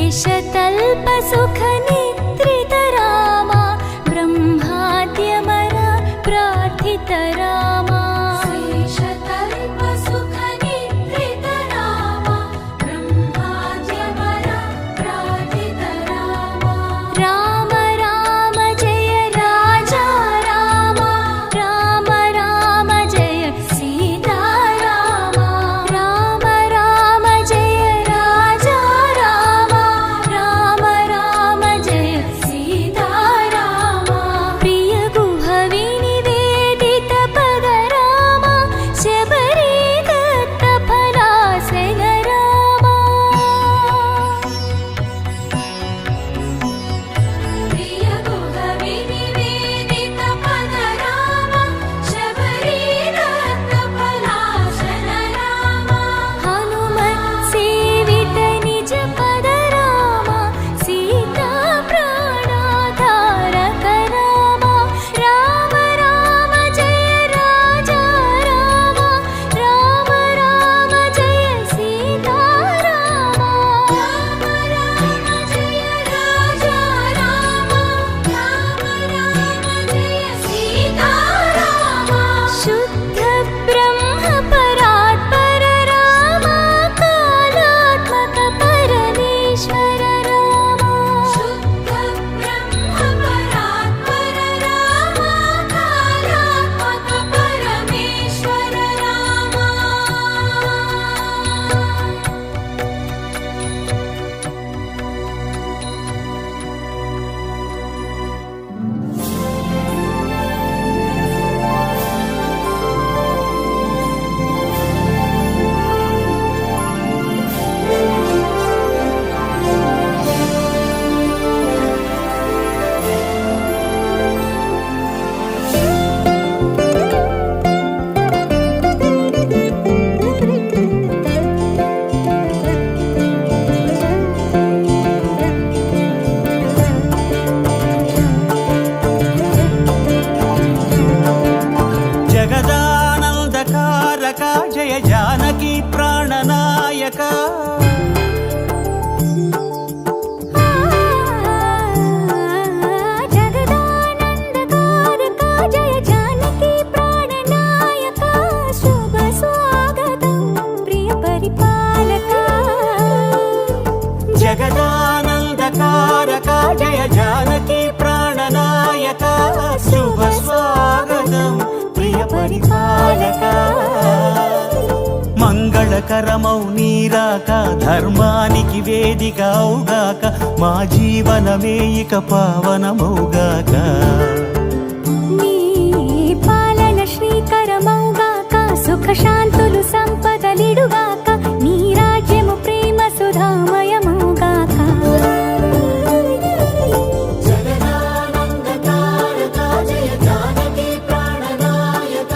शेषतल्पसुखनिद्रित रामा ब्रह्माद्यमर प्रार्थित रामा शेषतल्पसुखनिद्रित रामा ब्रह्माद्यमर प्रार्थित रामा राम राम जय राजा रामा राम राम जय सीता रामा राम राम जय राजा रामा राम राम जय सीता रामा प्रिय गुह विनिवेदित पद रामा शबरी दत्त फलासन रामा प्रिय गुह विनिवेदित पद रामा शबरी दत्त फलासन रामा हनुमत् सेवित निज पद रामा सीता प्राणाधारक रामा राम राम जय राजा रामा राम राम जय सीता रामा राम राम जय राजा रामा राम राम जय सीता रामा शुद्ध ब्रह्म परात्पर रामा कालात्मक परमेश्वर रामा शुद्ध ब्रह्म परात्पर रामा कालात्मक परमेश्वर रामा जगदानन्दकारक जय जानकी प्राणनायक जगदानन्दकारक जय जानकी प्राणनायक शुभ स्वागतं प्रिय परिपालक जगदानन्दकारक जय जानकी प्राणनायक शुभ स्वागतं प्रिय परिपालक మంగళకరమౌ నీరాక ధర్మానికి వేదిక అవుగాక మా జీవనమే ఇక పావనమౌగాక నీ పాలన శ్రీకరమౌగాక సుఖ శాంతులు సంపదలిడుగాక నీ రాజ్యము ప్రేమ సుధామయమౌగాక జగదానందకారక జయ జానకి ప్రాణనాయక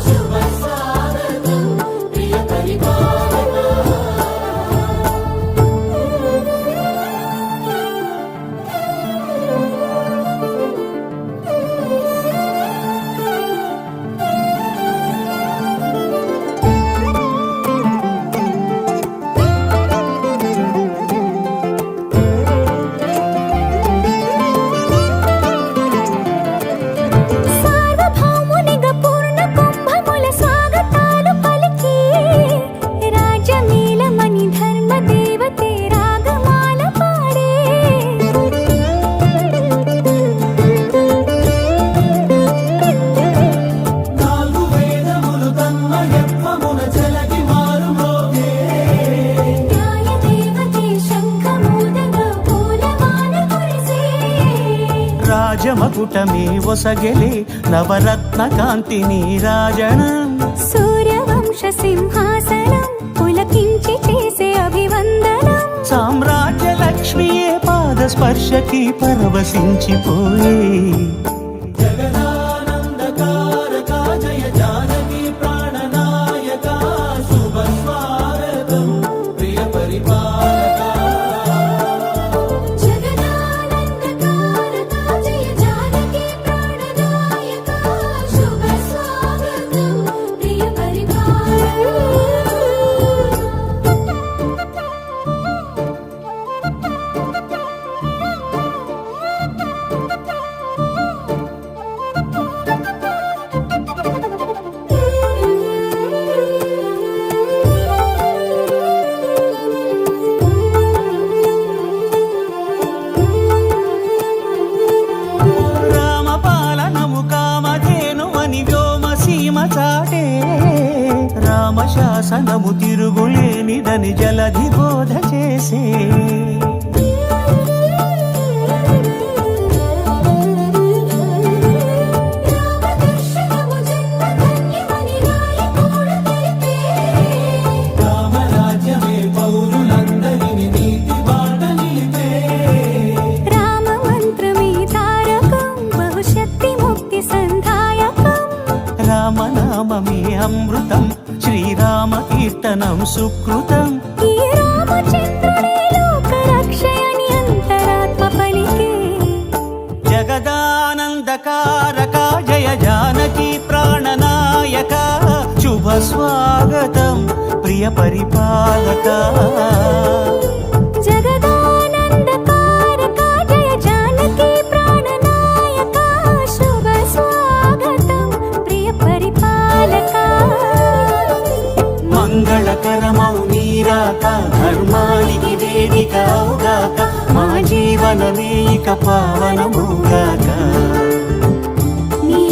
శుభ స్వాగతం ప్రియ పరిపాలక సార్వభౌమునిగా పూర్ణ కుంభముల స్వాగతాలు పలికి రాజమేళమణి ధర్మ దేవతే రాగమాల పాడే నాలుగు వేదములు తన్మయత్వమున జలగి మారుమోగే న్యాయ దేవతే శంఖమూదగా పూలమాల కురిసే రాజమకుటమే ఒసగెలే నవరత్న కాంతి నీరాజనం సూర్యవంశ సింహాసనం పులకించి చేసే అభివందనం సామ్రాజ్య లక్ష్మియే పాద స్పర్శకి పరవశించిపోయే జగదానందకారక జయ జానకి ప్రాణనాయక శుభ స్వాగతం ప్రియ పరిపాలక జగదానందకారక జయ జానకి ప్రాణనాయక శుభ స్వాగతం ప్రియ పరిపాలక శాసనము తిరుగులేనిదని జలధి బోధ చేసే రామదర్శనము జన్మధన్యమని రాయకూడ తెలిపే రామరాజ్యమే పౌరులందరిని నీతి బాట నిలిపే రామ మంత్రమే తారకం బహుశక్తి ముక్తి సంధాయకం రామనామమే అమృతం శ్రీరామ కీర్తనం సుకృతం ఈ రామచంద్రుడే లోక రక్షయని అంతరాత్మ పలికే జగదానందకారక జయ జానకి ప్రాణనాయక శుభ స్వాగతం ప్రియ పరిపాలక జగదానందకారక జయ జానకి ప్రాణనాయక శుభ స్వాగతం ప్రియ పరిపాలక మంగళకరమౌ నీరాక ధర్మానికి వేదిక అవుగాక మా జీవనమే ఇక పావనమౌగాక నీ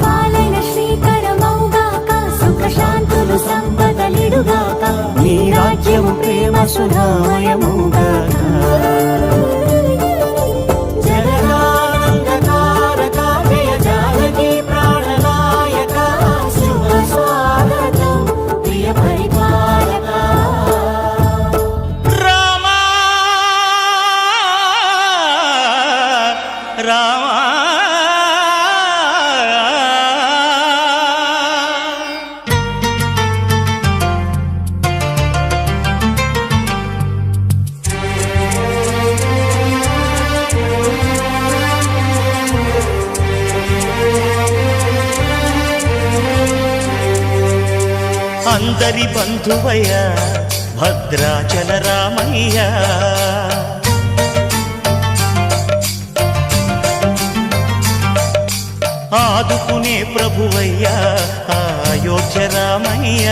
పాలన శ్రీకరమౌగాక సుఖ శాంతులు సంపదలిడుగాక నీ రాజ్యము ప్రేమ సుధామయమౌగాక జగదానందకారక జయ జానకి ప్రాణనాయక శుభ స్వాగతం ప్రియ పరిపాలక రామా రామా అందరి బంధువయ్య భద్రాచల రామయ్య ఆదుకునే ప్రభువయ్య అయోధ్య రామయ్య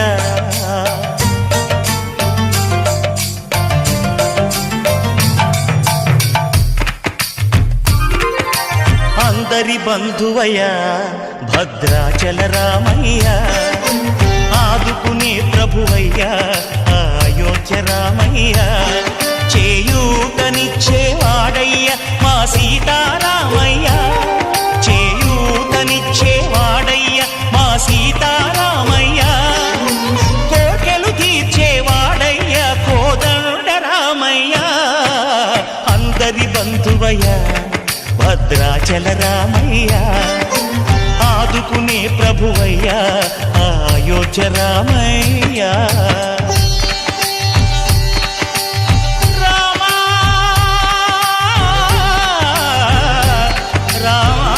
అందరి బంధువయ్య భద్రాచల రామయ్య ఆదుకునే ప్రభువయ్యా అయోధ్య రామయ్య చేయూతనిచ్చేవాడయ్య మా సీతారామయ్య చేయూతనిచ్చేవాడయ్య మా సీతారామయ్య కోటెలు తీర్చేవాడయ్య కోదండ రామయ్య అందరి బంధువయ్య భద్రాచల రామయ్య ఆదుకునే ప్రభువయ్యా అయోధ్య రామయ్య రామా రామా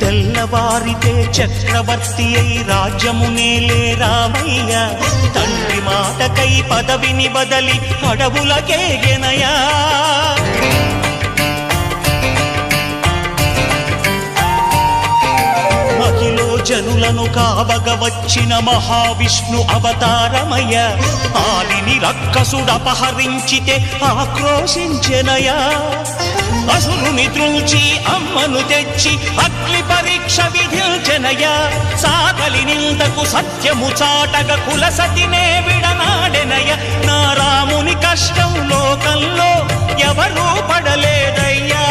తెల్లవారితే చక్రవర్తి అయి రాజ్యమునేలే రామయ్య తండ్రి మాటకై పదవిని బదలి అడవులకేగెనయా మహిలో జనులను కావగ వచ్చిన మహావిష్ణు అవతారమయ్య ఆలిని రక్కసుడపహరించితే ఆక్రోశించెనయా అసురుని త్రుల్చి అమ్మను తెచ్చి అగ్ని పరీక్ష విధించెనయ సాగలి నిందకు సత్యము చాటగ కులసతినే విడనాడెనయ నా రాముని కష్టం లోకంలో ఎవరూ పడలేదయ్యా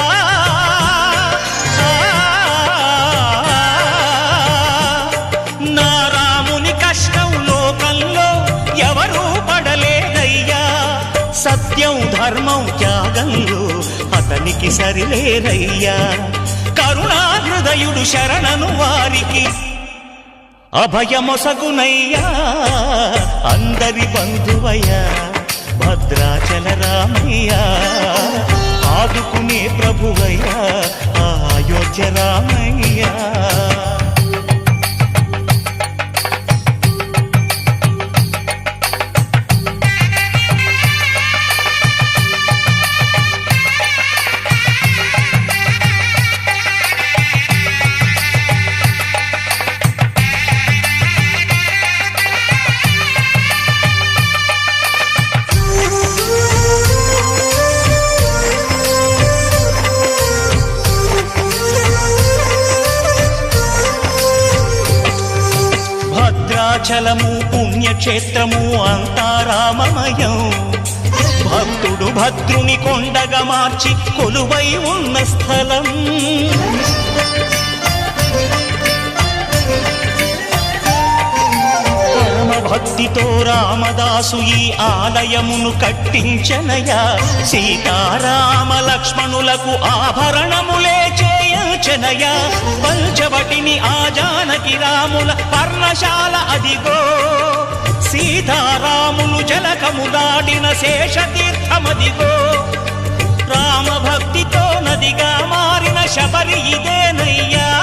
నా రాముని కష్టం లోకంలో ఎవరూ పడలేదయ్యా సత్యం ధర్మం త్యాగంలో అతనికి సరిలేరయ్యా కరుణా హృదయుడు శరణను వారికి అభయమొసగునయ్యా అందరి బంధువయ్యా భద్రాచల రామయ్య ఆదుకునే ప్రభువయ్యా అయోధ్య రామయ్య భద్రాచలము పుణ్యక్షేత్రము అంతా రామమయం. భక్తుడు భద్రుని కొండగా మార్చి కొలువై ఉన్న స్థలం. భక్తితో రామదాసు ఈ ఆలయమును కట్టించనయా. సీతారామ లక్ష్మణులకు ఆభరణములే చేయించనయా. పంచవటిని ఆ జానకి రాముల పర్ణశాల అదిగో. సీతారాములు జలకము దాటిన శేషతీర్థమదిగో. రామభక్తితో నదిగా మారిన శబరి ఇదేనయ్యా.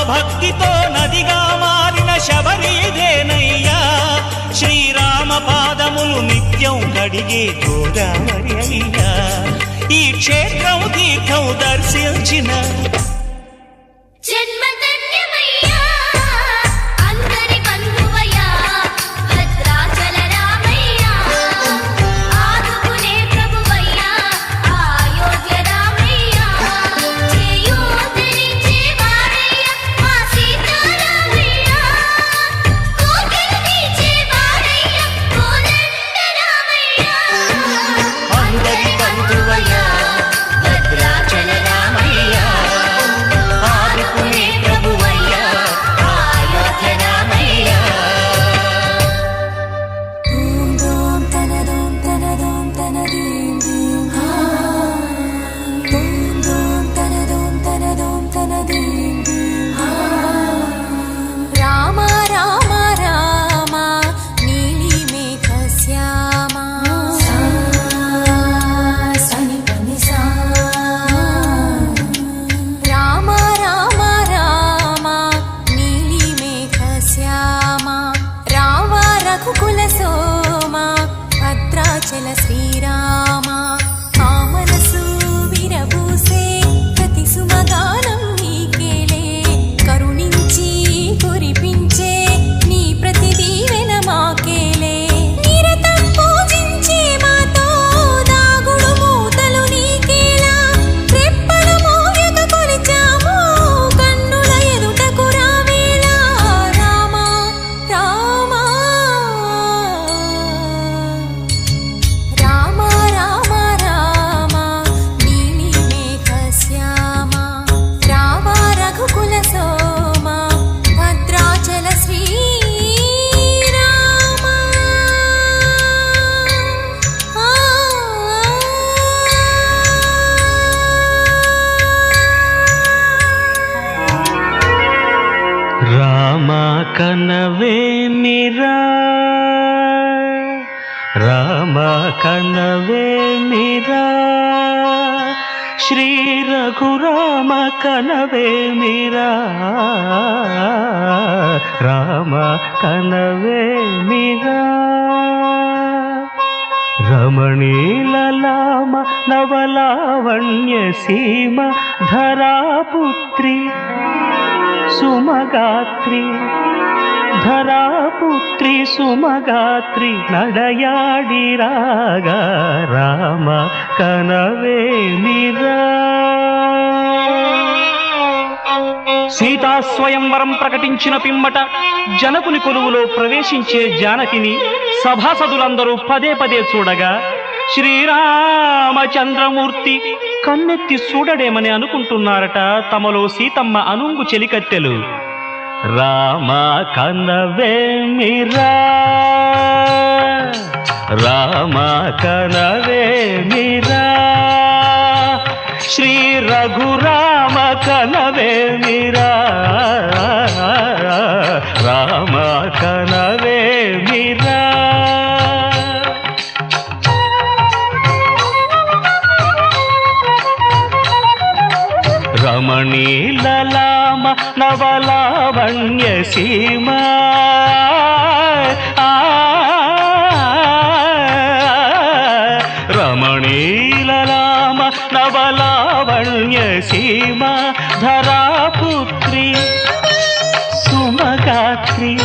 భక్తితో నదిగా మారిన శబరి ఇదేనయ్యా. శ్రీరామ పాదములు నిత్యం కడిగే గోదావరి అయ్యా. ఈ క్షేత్రం తీర్థం దర్శించిన శ్రీరామ ఆ మనసు విరబూసే ప్రతి సుమగానం నీకేలే. కరుణించి కురిపించే నీ ప్రతి దీవెన మాకేలే. నిరతం పూజించే మాతో దాగుడు మూతలు నీకేలా. రెప్పలు మోయక కొలిచాము కన్నుల ఎదుటకు రావేలా. రామ రామ రామ కనవేమిరా. రామ కనవేమిరా. శ్రీ రఘురామ కనవేమిరా. రామ కనవేమిరా. రమణీలలామ నవలావణ్య సీమ ధరాపుత్రి సుమగాత్రి. ధరాపుత్రి సుమగాత్రి నడయాడి రాగా. రామ కనవేమిరా. సీతా స్వయంవరం ప్రకటించిన పిమ్మట జనకుని కొలువులో ప్రవేశించే జానకిని సభాసదులందరూ పదే పదే చూడగా శ్రీరామచంద్రమూర్తి కన్నెత్తి చూడడేమని అనుకుంటున్నారట తమలో సీతమ్మ అనుంగు చెలికత్తెలు. రామ కనవేమిరా. రామ కనవేమిరా. శ్రీ రఘురామ కనవేమిరా. రామ కనవేమిరా. రమణీలలామ నవలావణ్య సీమ. రమణీలలామ నవలావణ్య సీమ ధరాపుత్రి సుమగాత్రి.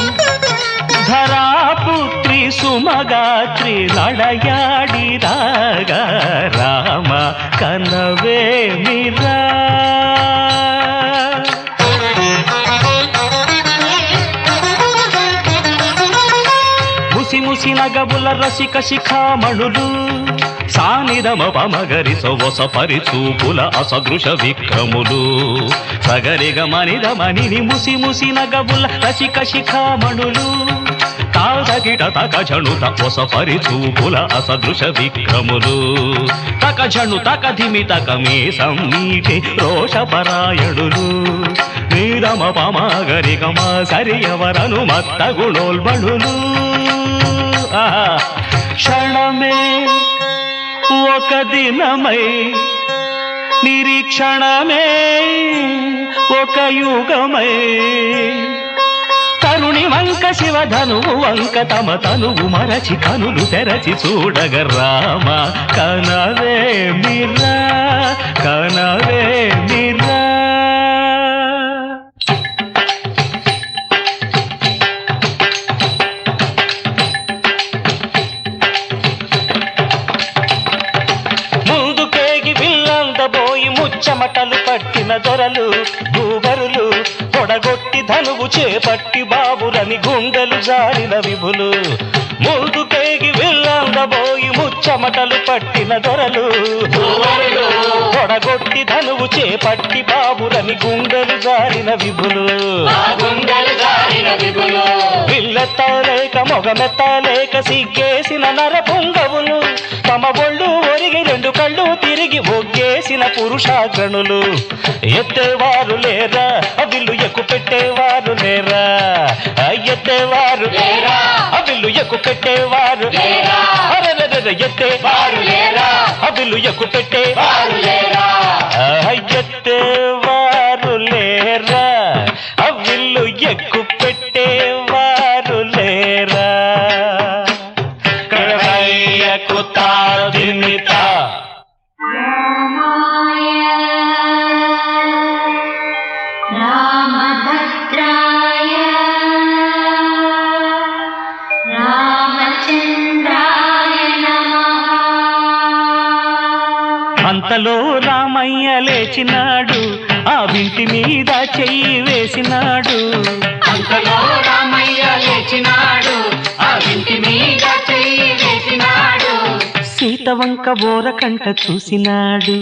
ధరాపుత్రి సుమగాత్రి నడయాడి రాగా. రామ కనవేమిరా. నగబుల రసిక శిఖామణులు సానిదమ పమగరి సొవస పరిచూపుల అసదృశ విక్రములు సగరిగ మనిదమని ముసి ముసి నగబుల రసిక శిఖామణులు తాదగిట తక జణు తపొస పరిచూపుల అసదృశ విక్రములు తక జణు తక ధిమి తక మీ సమ్మీటి రోషపరాయణులు నీరమ పమగరి గమ సరియవరను మత్త గుణోల్బణులు క్షణమే ఒక దినమై నిరీక్షణమే ఒక యుగమై తరుణి వంక శివధనువు వంక తమ తనువు మరచి కనులు తెరచి చూడగ రామ కనవే మిరా కనవే మిరా చెమటలు పట్టిన దొరలు భూవరులు పొడగొట్టి ధనువు చేపట్టి బాబురని గుండెలు జారిన విభులు ముందుకేగి వెళ్ళందబోయి ముచ్చమటలు పట్టిన దొరలు పొడగొట్టి ధనువు చేపట్టి బాబురని గుండెలు జారిన విభులు విల్లెత్తలేక మొగమెత్తలేక సిగ్గేసిన నర పొంగవులు తమ ఒళ్ళు ఒరిగి రెండు కళ్ళు తిరిగి ఒగ్గేసిన పురుషాగణులు ఎత్తేవారు లేరా అవిల్లు ఎక్కు పెట్టేవారు లేరా ఎత్తేవారు లేరా అవిల్లు ఎక్కు పెట్టేవారు ఎత్తేవారు లేరా అవిల్లు ఎక్కు పెట్టేవారు లేరా ఎత్తేవారు లేరా అవిల్లు ఎక్కు పెట్టేవారు లేరా కుతాదిమిత రామభద్రాయ రామచంద్రాయ నమః. అంతలో రామయ్య లేచినాడు ఆ వింటి మీద చెయ్యి వేసినాడు అంతలో రామయ్య లేచినాడు ఆ వింటి మీద చెయ్యి వేసినాడు సీతవంక బోరకంట చూసినాడు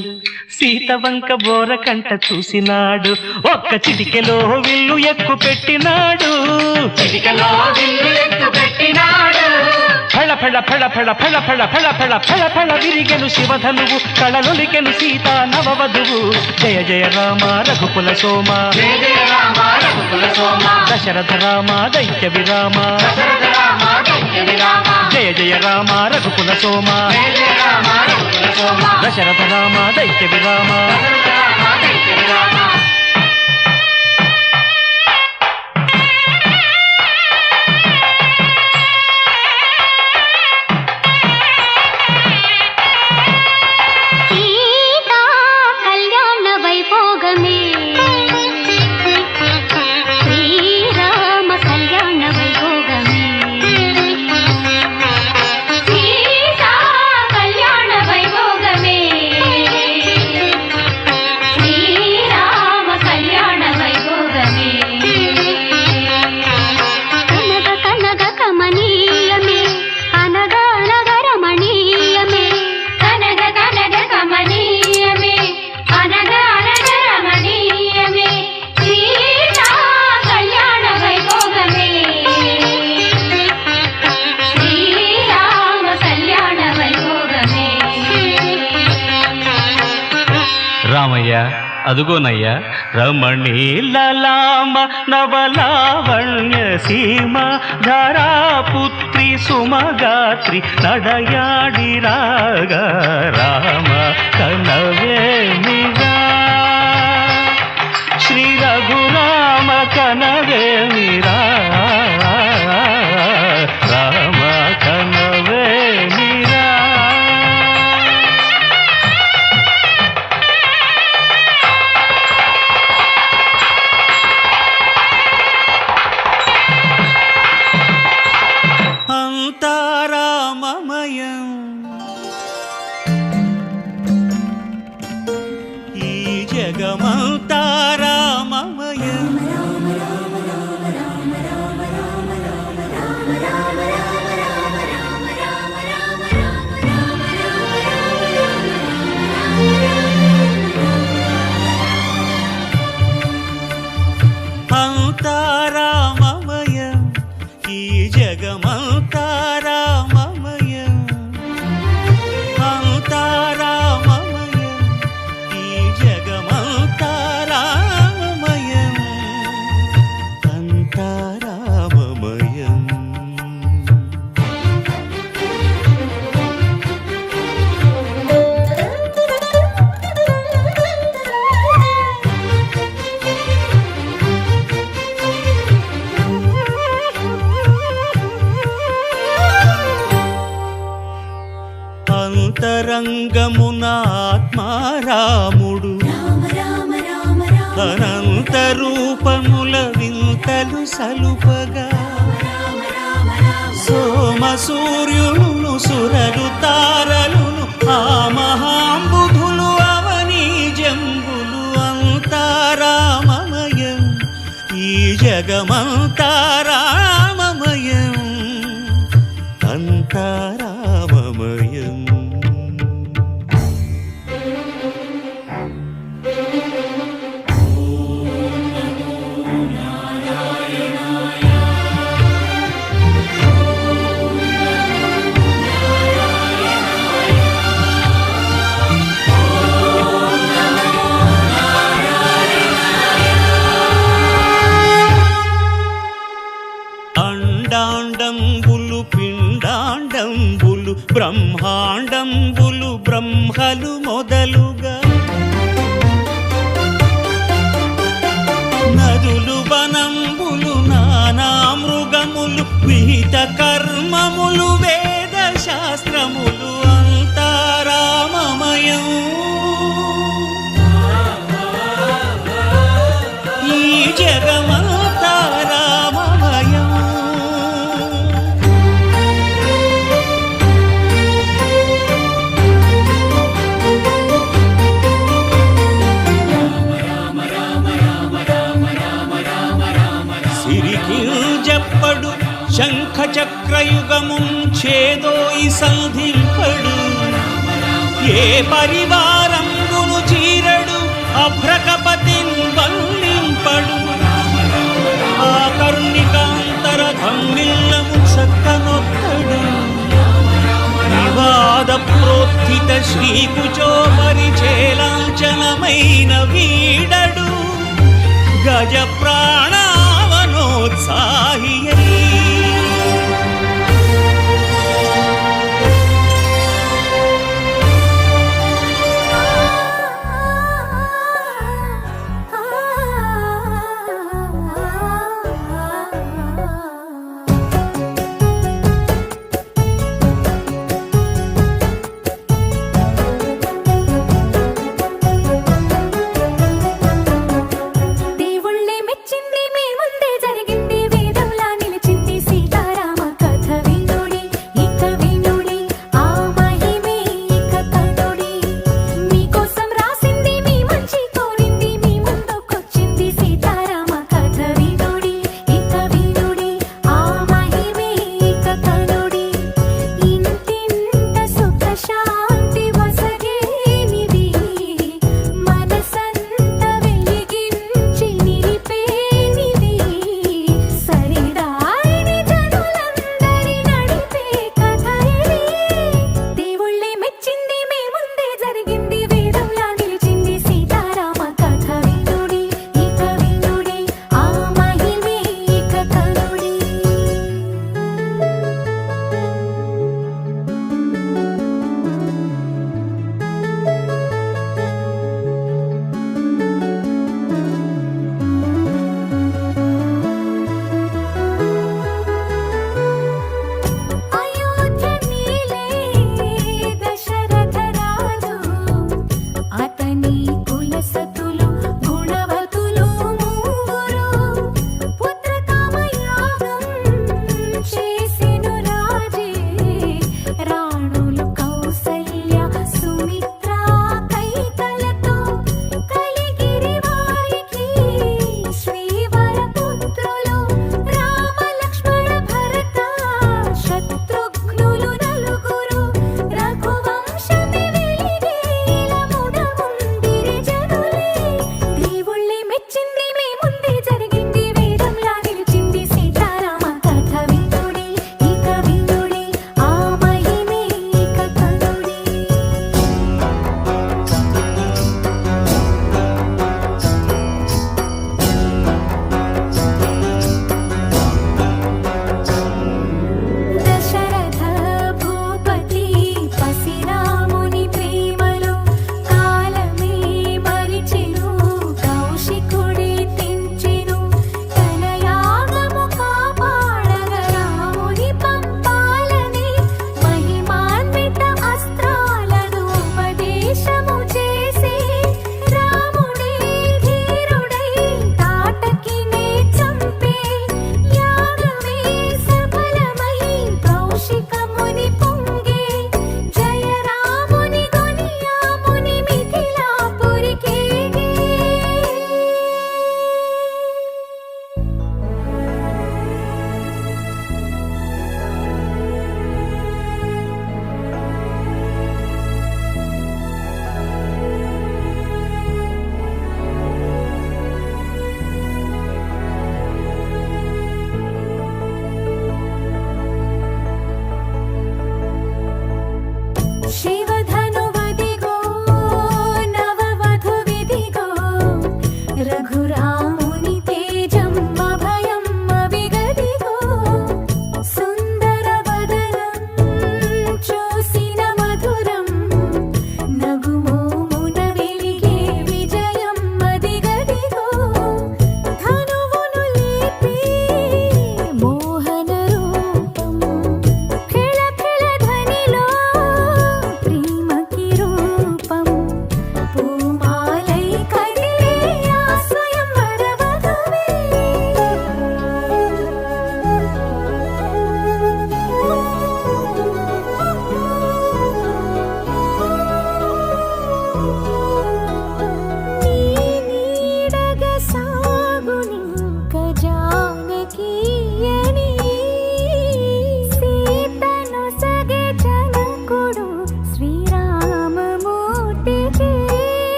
సీతవంక బోరకంట చూసినాడు ఒక్క చిటికెలో విల్లు ఎక్కు పెట్టినాడు చిటికలో విల్లు ఎక్కు పెట్టినాడు ఫళ ఫళ ఫళ ఫళ ఫళ ఫళ ఫళ ఫళ ఫళ ఫళ విరిగెను శివధనువు కళలొలికెను సీతా నవవధువు జయ జయ రామ రఘుకుల సోమ జయ జయ రామ రఘుకుల సోమ దశరథ రామ దైత్య విరామ దశరథ రామ దైత్య విరామ జయ జయ రామ రఘుకుల సోమ జయ జయ రామ రఘుకుల సోమ దశరథ రామ దైత్య విరామ దశరథ రామ దైత్య విరామ రామయ్య అదుగోనయ్యా రమణీలలామ నవలావణ్య సీమ ధరాపుత్రి సుమగాత్రి నడయాడి రాగ రామ కనవేమిరా శ్రీ రఘురామ కనవేమిరా రామ కనవేమిరా అంతారామమయం ఈ జగమంతారామమయం అంతా రామమయం, ఈ జగమంతా రామమయం, అంతా రామమయం, ఈ జగమంతా రామమయం, అంతా రామమయం. అంతరంగమున ఆత్మారాముడు, అనంత రూపముల వింతలు సలుపగా, సోమ సూర్యులను సురలు తారలును ఆ మహాంబుధులు అవనీ జంబులు, అంతా రామమయం, ఈ జగమంతా రామమయం, అంతా రామమయం. అండాండంబులు పిండాండంబులు బ్రహ్మాండంబులు బ్రహ్మలు మొదలుగా, నదులు వనంబులు నానా మృగములు విహిత కర్మములు వేద శాస్త్రములు, అంతా రామమయం, ఈ జగమంతా రామమయం. సిరికింజప్పడు శంఖ చక్రయుగముంచేదోయి సంధింపడు, ఏ పరివారంబును చీరడు అభ్రకపతిన్ వల్లింపడు, ఆ కర్ణికాంతర ధమ్మిల్లము చక్కనొక్కడు, వివాద ప్రోత్థిత శ్రీకుచో పరిచేలాంచనమైన వీడడు, గజ ప్రాణావనోత్సాహియై. దేవుళ్ళే మెచ్చింది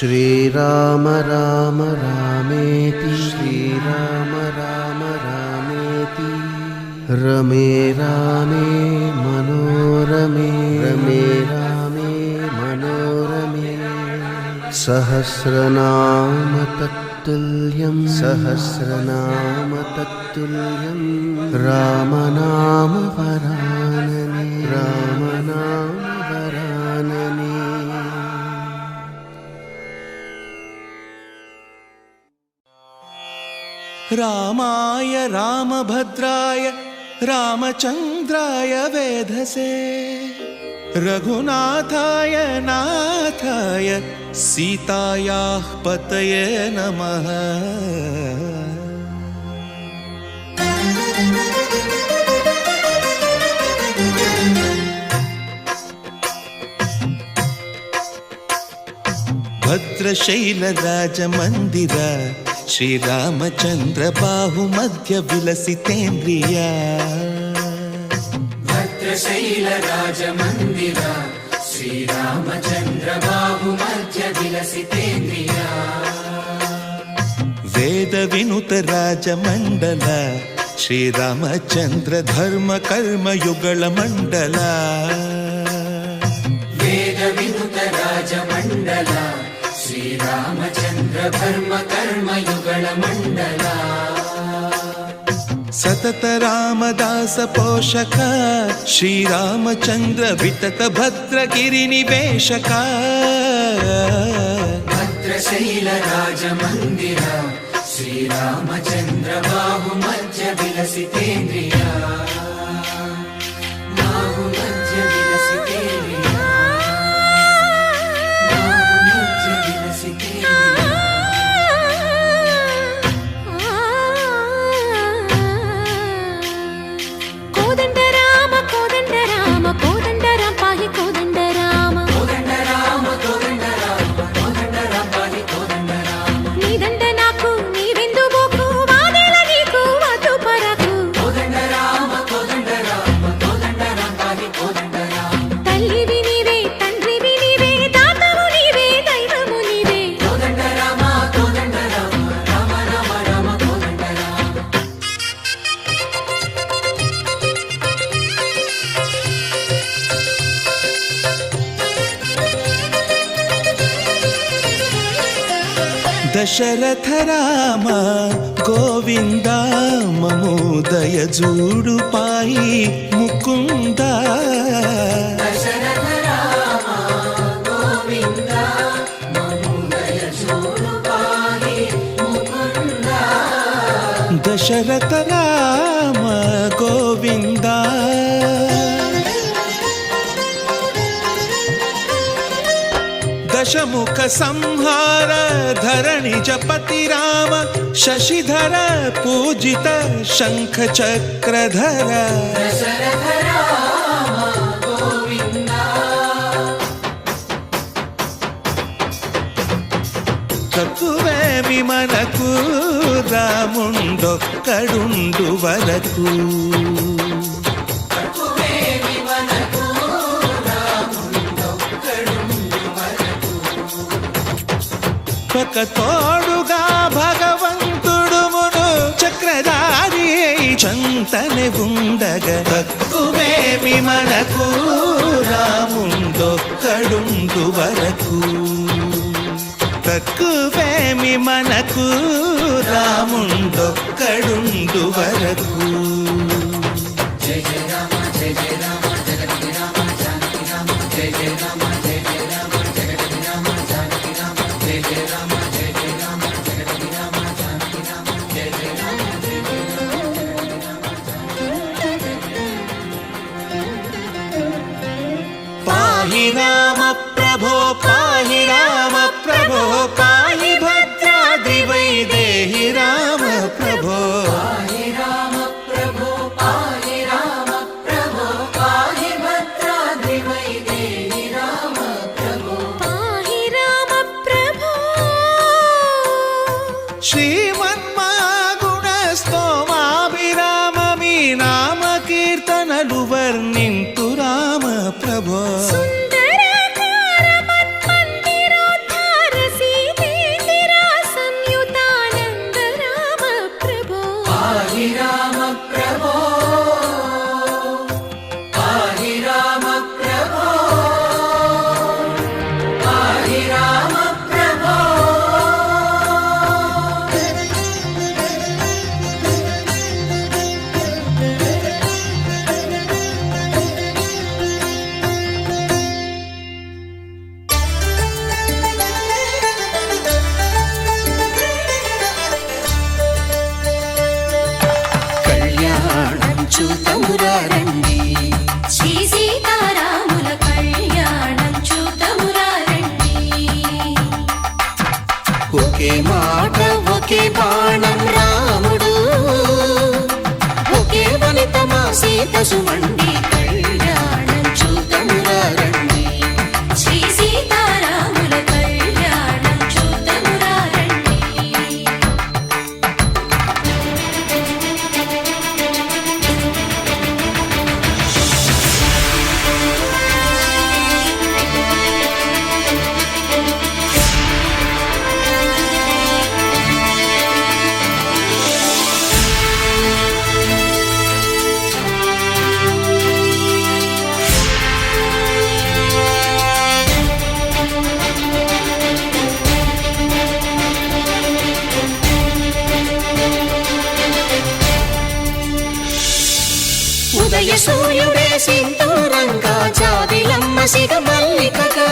श्रीराम राम रामेति श्रीराम राम रामेति रमे रामे मनोरमे रमे रामे मनोरमे सहस्रनाम तत्तुल्यं सहस्रनाम तत्तुल्यं रामनाम वरानने रामनाम वरानने रामाय रामभद्राय रामचन्द्राय वेधसे रघुनाथाय नाथाय सीतायाः पतये नमः। भद्रशैलराजमन्दिर श्रीरामचन्द्र बाहुमध्य विलसितेन्द्रिया भद्रशैलराजमन्दिर श्रीरामचन्द्र बाहुमध्य विलसितेन्द्रिया वेदविनुत राजमण्डल श्रीरामचन्द्र धर्म कर्म युगल मण्डल वेदविनुत राजमण्डल श्रीरामचन्द्र धर्म कर्म युगल मण्डल सतत रामदास पोषक श्रीरामचन्द्र वितत भद्रगिरि निवेशक भद्रशैलराजमन्दिर श्रीरामचन्द्र बाहुमध्य विलसितेन्द्रिया बाहुमध्य विलसितेन्द्रिया बाहुमध्य विलसितेन्द्रिया दशरथ राम गोविंद ममोदय जूडु पाई मुकुंद दशरथ राम गोविंद ममोदय जूडु पाई मुकुंद दशरथ राम गोविंद दशमुख संहार धरणि जपति राम शशिधर पूजित शंख चक्रधर दशरथ राम गोविंद तकुवे विमनकु रामुंडొక్కడుండు వరకు ఒక తోడుగా భగవంతుడు మును చక్రధారి చంతనే ఉండగా తక్కువేమి మనకు రాముండొక్కడుండు వరకు తక్కువేమి మనకు రాముండొక్కడుండు వరకు జయ జయ రామ జయ జయ రామ జగతి రామ జానకి రామ జయ జయ రామ జయ జయ రామ జగతి రామ జానకి రామ జయ జయ రామ జయ జయ రామ జగతి రామ జానకి రామ జయ జయ రామ జయ జయ రామ పాహి రామ ప్రభో పాహి రామ ప్రభో పాహి భద్రాద్రి వైదేహి రామ ప్రభో పాహి రామ ప్రభో పాహి రామ ప్రభో పాహి భద్రాద్రి వైదేహి రామ ప్రభో పాహి రామ ప్రభో శ్రీమన్మాగుణ స్తోమాభిరామ మీ నామ కీర్తనలు వర్ణింతు రామ ప్రభో సుందర రామ ప్రభో పాహి రామ ప్రభో పాహి రామ ప్రభో కళ్యాణం చూతమురారండి శ్రీ సీతారాముల కళ్యాణం చూతమురారండి ఒకే మాట ఒకే బాణం రాముడు ఒకే వనిత మా సీత సుమండి కళ్యాణం చూతమురారండి శ్రీ సీతారాముల కళ్యాణం చూతమురారండి ఉదయ సూర్యుడే సింధూరంగా జాబిలమ్మ సిగ మల్లికగా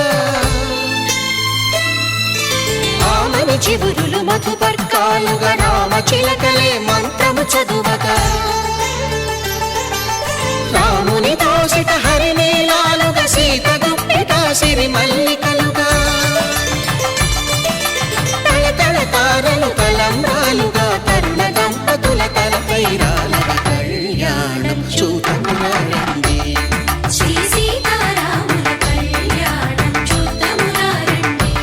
ఆమని చివురులు మధుపర్కాలుగా రామ చిలకలే మంత్రము చదువగా రాముని దోసిట హరినీలాలుగా సీత గుప్పిట సిరి మల్లికలుగా తళతళ తారలు తలంబ్రాలుగా తరుణ దంపతుల తలపై రాలగా కళ్యాణం చూతమురారండి శ్రీ సీతారాముల కళ్యాణం చూతమురారండి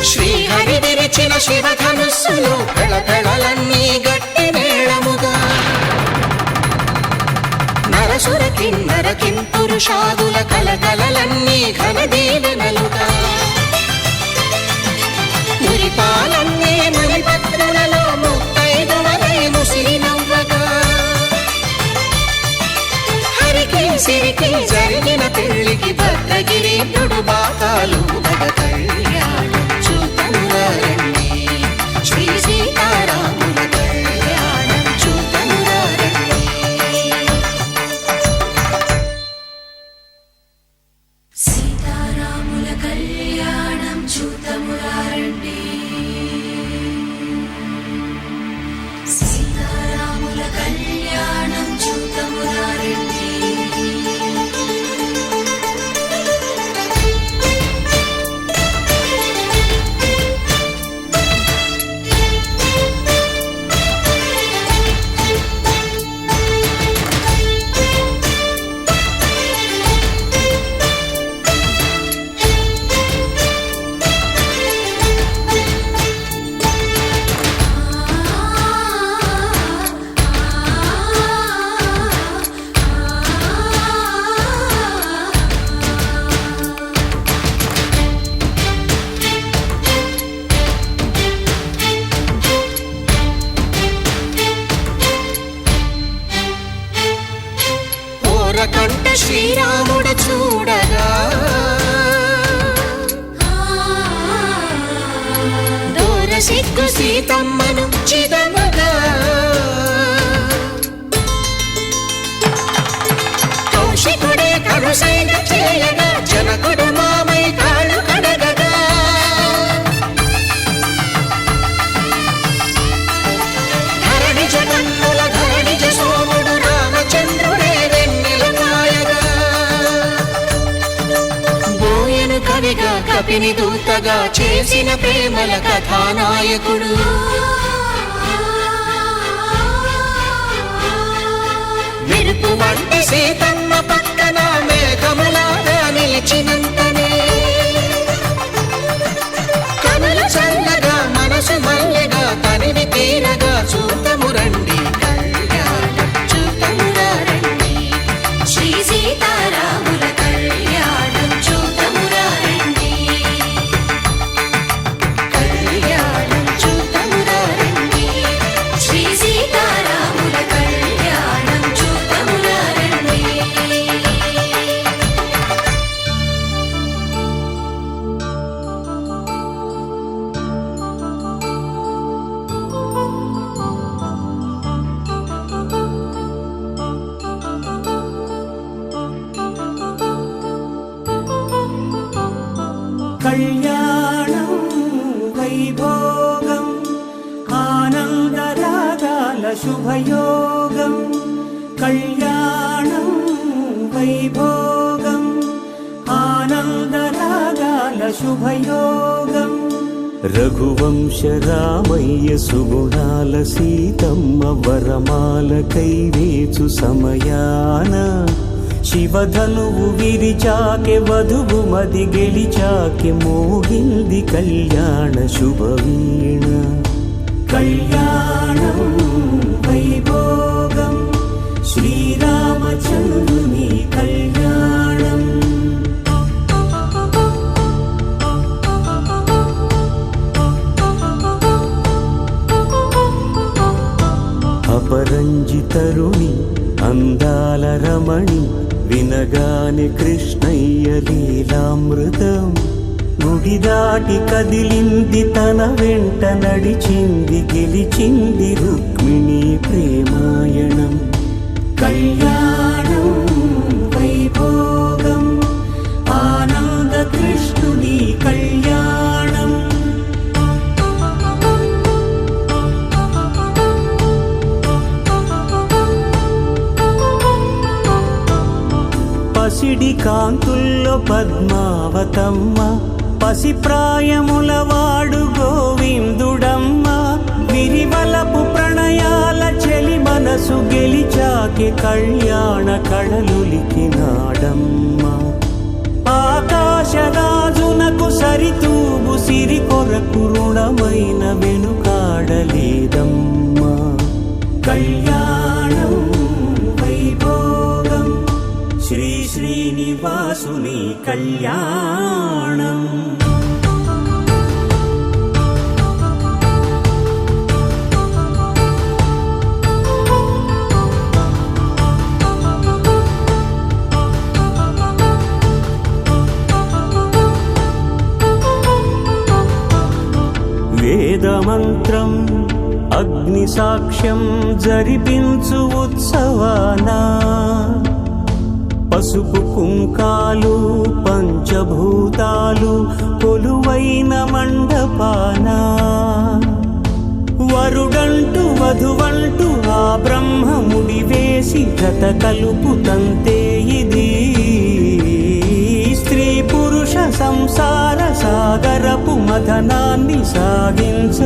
శ్రీహరి విరిచిన శివధనుస్సులు పెళపెళలన్నీ గట్టి మేళముగా నరసుర కిన్నర కింపురుషాదుల కలకలలన్నీ ఘన దీవెనలుగా మురిపాలన్నీ మణిపత్రులలో ముత్తైదువలై ముసిరి నవ్వగా హరికి సిరికి జరిగిన పెళ్లికి భద్రగిరీంద్రుడు బాకాలు మగ కళ్యాణం చూతమురారండి శ్రీ సీతారాముల కళ్యాణం చూతమురారండి సీతారాముల కళ్యాణం చూతమురారండి సీతారాముల కళ్యాణం చూతమురారండి కంట శ్రీరాముడు చూడగా దూర సిగ్గు సీతమ్మను చిదమగా కౌశికుడే కరుసైన చేయగా జనకుడు మామై కాళ్ళు కడగగా ధరణి జగన్నుల ధరణిజ సోముడు రామచంద్రుడే వెన్నెల కాయగా బోయను కవిగా కపిని దూతగా చేసిన ప్రేమల కథానాయకుడు మెరుపు వంటి సీతమ్మ పక్కన మేఘములాగా నిలిచినంతనే కళ్యాణం వైభోగం ఆనందరాగాల శుభయోగం కళ్యాణం వైభోగం ఆనందరాగాల శుభయోగం రఘువంశ రామయ్య సుగుణాల సీతమ్మ వరమాల కైవేచు సమయాన శివధనువు విరిచాకె వధువు మది గెలిచాకె మోగింది కళ్యాణ శుభవీణ కళ్యాణం వైభోగం శ్రీరామచంద్రుని కళ్యాణం అపరంజితరుణి అందాల రమణి వినగానే కృష్ణయ్య లీలామృతం గుడి దాటి కదిలింది తన వెంట నడిచింది గెలిచింది రుక్మిణి ప్రేమాయణం కళ్యాణం వైభోగం ఆనంద కృష్ణుని కళ్యాణం పసిడి కాంతుల్లో పద్మావతమ్మ పసిప్రాయముల వాడు గోవిందుడమ్మ విరివలపు ప్రణయాల చెలి మనసు గెలిచాకె కళ్యాణ కళలులికినాడమ్మ ఆకాశరాజునకు సరితూబు సిరి కొరకు రుణమైన వెనుకాడలేదమ్మ కళ్యాణం వైభోగం శ్రీ శ్రీనివాసుని కళ్యాణం వేదమంత్రం అగ్ని సాక్ష్యం జరిపించు ఉత్సవానా పసుపు కుంకాలు పంచభూతాలు కొలువైన మండపాన వరుడంటూ వధువంటూ ఆ బ్రహ్మముడి వేసి జత కలుపుతంతే ఇది స్త్రీ పురుష సంసార సాగరపు మథనాన్ని సాగించమంటున్నది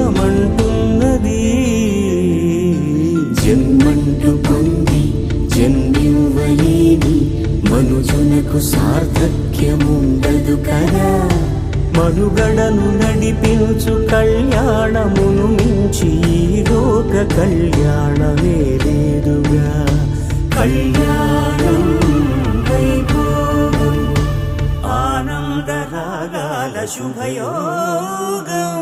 జన్మంటూ పొంది జన్మివ్వలేని మనుజునకు సార్థక్యముండదు కదా మనుగడను నడిపించు కళ్యాణమును మించి ఈ లోక కళ్యాణమే లేదుగా కళ్యాణం వైభోగం ఆనందరాగాల శుభయోగం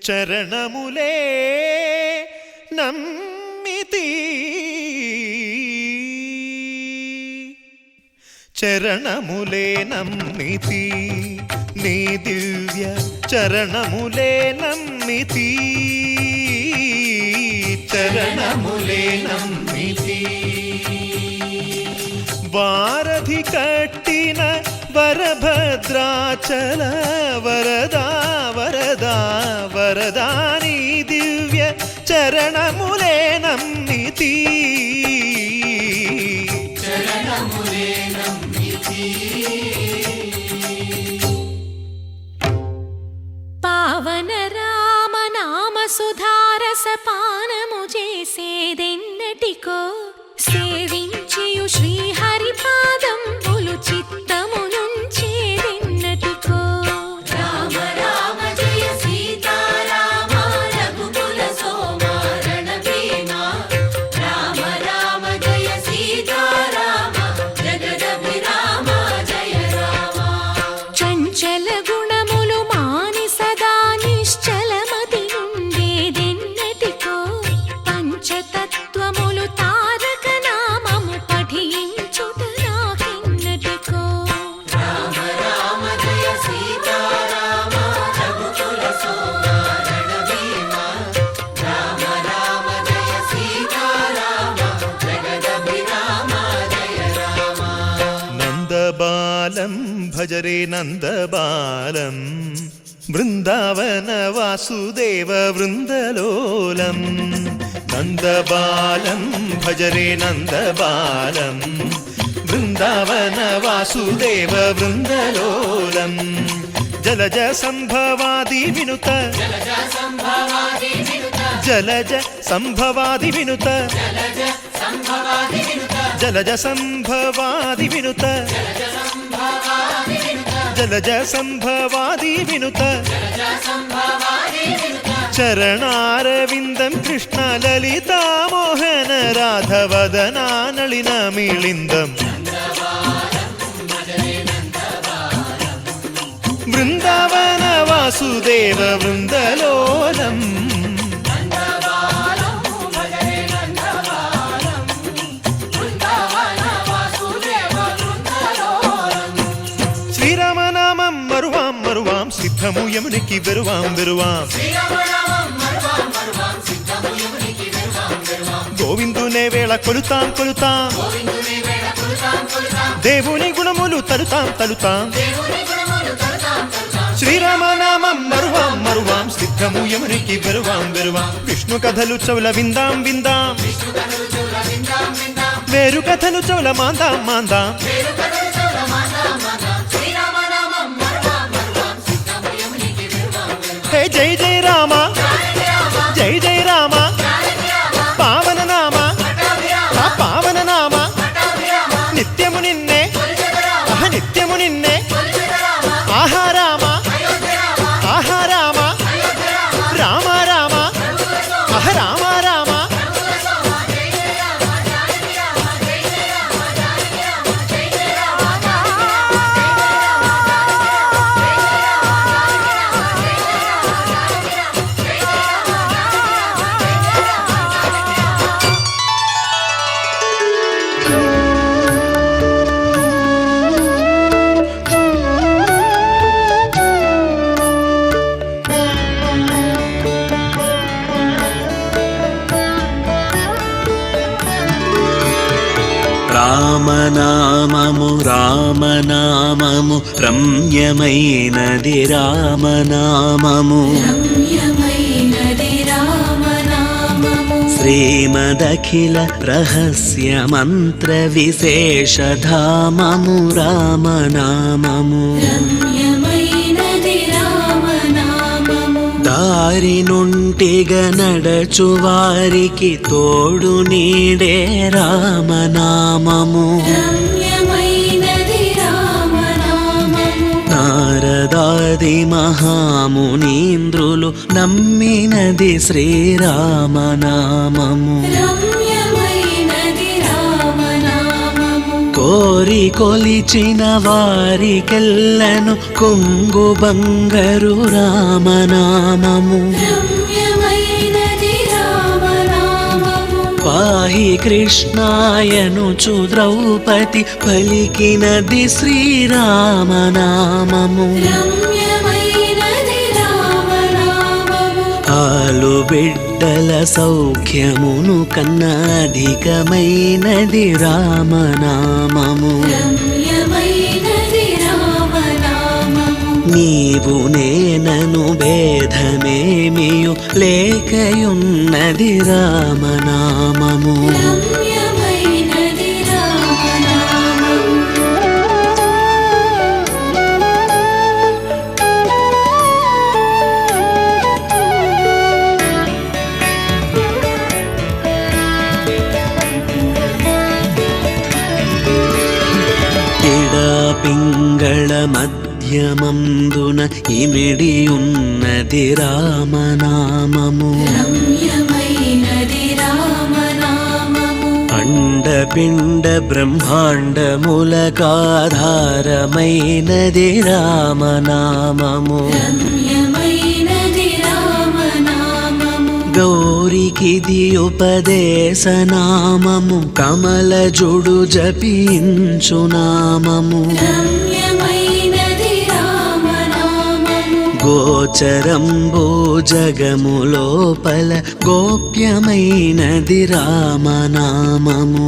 చరణములే నమ్మితి చరణములే నమ్మితి నీ దివ్య చరణములే నమ్మితి చరణములే నమ్మితి వారధి కట్టిన వరభద్రాచల వరదా వరదా వరదాని దివ్య చరణములే నమ్మితి చరణములే నమ్మితి పావన రామ నామ సుధారస పానము చేసేదెన్నటికో సేవించియు శ్రీహరి పాదంబులు చిత్తము నుంచేదెన్నటికో రామ రామ జయ సీతారామ రఘుకుల సోమ రణభీమ రామ రామ భజరే నందబాలం బృందావన వాసుదేవ వృందలోలం నందబాలం భజరే నందబాలం బృందావన వాసుదేవ వృందలోలం జలజ సంభవాది వినుత జలజ సంభవాది వినుత జలజ సంభవాది వినుత జలజ సంభవాది వినుత చరణారవిందం కృష్ణ లలితా మోహన రాధవదనా నళిన మిళిందం బృందావన వాసుదేవ వృందలోలం శ్రీరామనామం మరువాం మరువాం సిద్ధము యమునికి వెరువాం వెరువాం గోవిందునే వేళ కొలుతాం కొలుతాం దేవుని గుణములు తలుతాం తలుతాం శ్రీరామనామం మరువాం మరువాం సిద్ధము యమునికి వెరువాం వెరువాం విష్ణు కథలు చౌల విందాం విందాం వేరు కథలు చౌల మాందాం మాందాం హే జై జై రామ జై జై రామ పావన నామ ఆ పావన నామ నిత్యము నిన్నే నిత్యము నిన్నే ఆహా రామ ఆహా రామ రామ రామ అహ రామ రామ రామనామము రామనామము రమ్యమైనది రామనామము శ్రీమదఖిల రహస్య మంత్ర విశేషధామము రామనామము దారి నుంటిగ నడచు వారికి తోడు నీడే రామనామము నారదాది మహామునీంద్రులు నమ్మినది శ్రీరామనామము కోరి కొలిచిన వారికెల్లను కొంగు బంగరు రామనామము పాహి కృష్ణాయనుచు ద్రౌపది పలికినది శ్రీరామనామము ఆలు బిడ్డల సౌఖ్యమును కన్నా అధికమైనది రామనామము నీవు నేనను భేదమేమియు లేకయున్నది రామనామము పింగళ మధ్యమందున ఇమిడియున్నది రామనామము అండపిండ బ్రహ్మాండములకాధారమైనది రామనామము గౌరికిది ఉపదేశనామము కమలజుడు జపించునామము గోచరంబో జగములోపల గోప్యమైనది రామనామము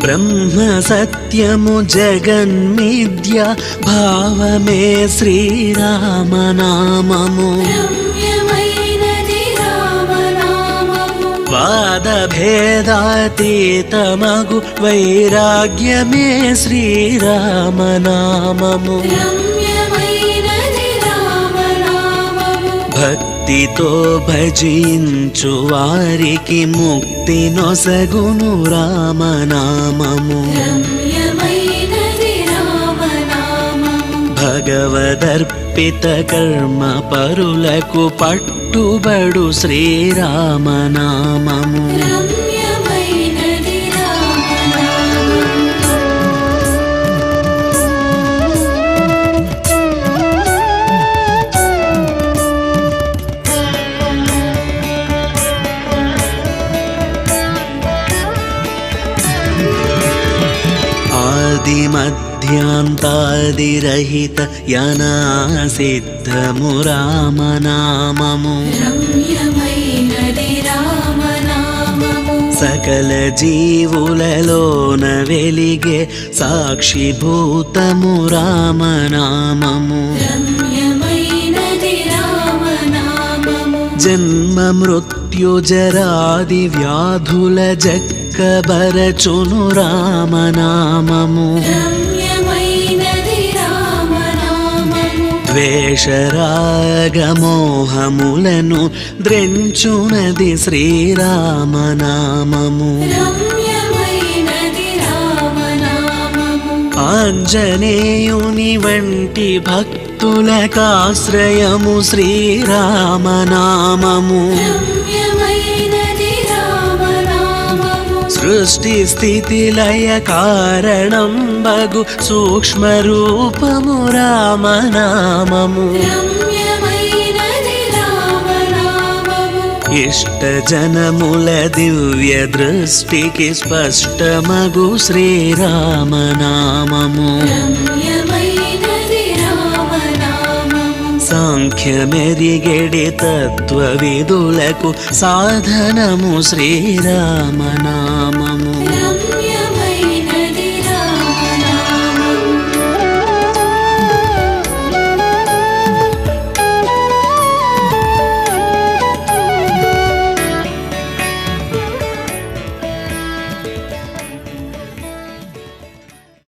బ్రహ్మ సత్యము జగన్మిథ్య భావమే శ్రీరామనామము రమ్యమైనది రామనామము వాదభేదాతీతమగు వైరాగ్యమే శ్రీరామనామము రమ్యమైనది రామనామము భక్తితో భజించు వారికి ముక్తి నొసగును రామనామము రమ్యమైనది రామనామము భగవదర్పిత కర్మ పరులకు పట్టుబడు శ్రీరామనామము రమ్యమైనది రామనామము ఆదిమధ్యాంతాదిరహిత యనాసిద్ధము రామనామము రమ్యమైనది రామనామము సకల జీవులలోన వెలిగే సాక్షిభూతము రామనామము రమ్యమైనది రామనామము జన్మ మృత్యుజరాది వ్యాధుల జక్కబరచును రామనామము రమ్యమైనది రామనామము ద్వేషరాగమోహములను ద్రెంచునది శ్రీరామనామము రమ్యమైనది రామనామము ఆంజనేయుని వంటి భక్తులకాశ్రయము శ్రీరామనామము రమ్యమైనది రామనామము సృష్టి స్థితి లయ కారణం బగు సూక్ష్మ రూపము రామనామము రమ్యమైనది రామనామము ఇష్ట జనముల దివ్య దృష్టికి స్పష్టమగు శ్రీరామనామము రమ్యమైనది రామనామము సాంఖ్యమెరిగెడి తత్వవిదులకు సాధనము శ్రీరామనామము